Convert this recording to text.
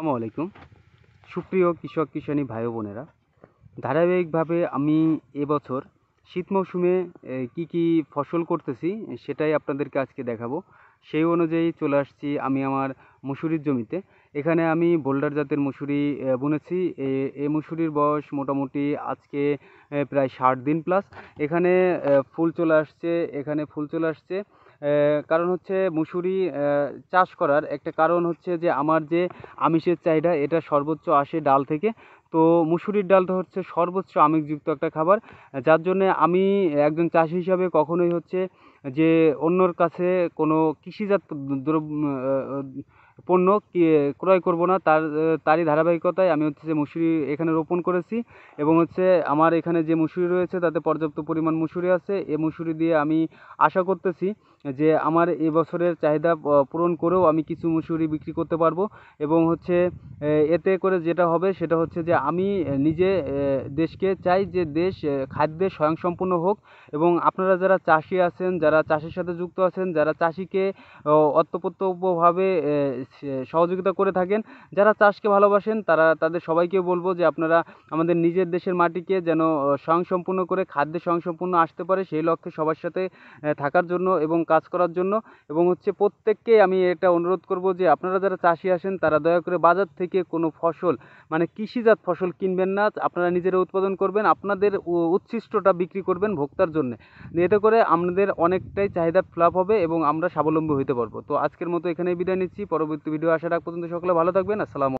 আসসালামু আলাইকুম। সুপ্রিয় কৃষক কিষানী ভাই ও বোনেরা, ধারাবাহিকভাবে আমি এবছর শীত মৌসুমে কি কি ফসল করতেছি সেটাই আপনাদেরকে আজকে দেখাবো। সেই অনুযায়ী চলে আসছি আমি আমার মুসুরির জমিতে। এখানে আমি বোল্ডার জাতের মুসুরি বুনেছি। এই মুসুরির বয়স মোটামুটি আজকে প্রায় 60 দিন প্লাস। এখানে ফুল চলে আসছে। কারণ হচ্ছে মুসুরি চাষ করার একটা কারণ হচ্ছে যে আমার যে আমিষের চাহিদা এটা সর্বোচ্চ আসে ডাল থেকে। তো মুসুরির ডালটা হচ্ছে সর্বোচ্চ আমিষযুক্ত একটা খাবার, যার জন্যে আমি একজন চাষি হিসাবে কখনোই হচ্ছে যে অন্যর কাছে কোনো কৃষিজাত পণ্য ক্রয় করব না। তারই ধারাবাহিকতায় আমি হচ্ছে যে মুসুরি এখানে রোপণ করেছি। এবং হচ্ছে আমার এখানে যে মুসুরি রয়েছে তাতে পর্যাপ্ত পরিমাণ মুসুরি আছে। এ মুসুরি দিয়ে আমি আশা করতেছি যে আমার এ বছরের চাহিদা পূরণ করেও আমি কিছু মুসুরি বিক্রি করতে পারবো। এবং হচ্ছে এতে করে যেটা হবে সেটা হচ্ছে যে আমি নিজে দেশকে চাই যে দেশ খাদ্যে স্বয়ংসম্পূর্ণ হোক। এবং আপনারা যারা চাষি আছেন, যারা চাষের সাথে যুক্ত আছেন, যারা চাষিকে অতপ্রত্যভাবে সহযোগিতা করে থাকেন, যারা চাষকে ভালোবাসেন, তাদের সবাইকে বলবো যে আপনারা আমাদের নিজের দেশের মাটিকে যেন স্বয়ংসম্পূর্ণ করে খাদ্যে স্বয়ংসম্পূর্ণ আসতে পারে সেই লক্ষ্যে সবার সাথে থাকার জন্য এবং কাজ করার জন্য। এবং হচ্ছে প্রত্যেককে আমি এটা অনুরোধ করব যে আপনারা যারা চাষি আছেন তারা দয়া করে বাজার থেকে কোনো ফসল মানে কৃষিজাত ফসল কিনবেন না। আপনারা নিজেরা উৎপাদন করবেন, আপনাদের উচ্ছিষ্টটা বিক্রি করবেন ভোক্তার জন্যে। এতে করে আমাদের অনেকটাই চাহিদা ফিলাপ হবে এবং আমরা স্বাবলম্বী হতে পারবো। তো আজকের মতো এখানেই বিদায় নিচ্ছি। পরবর্তী ভিডিও আসার আগ পর্যন্ত সকলে ভালো থাকবেন। আসসালামু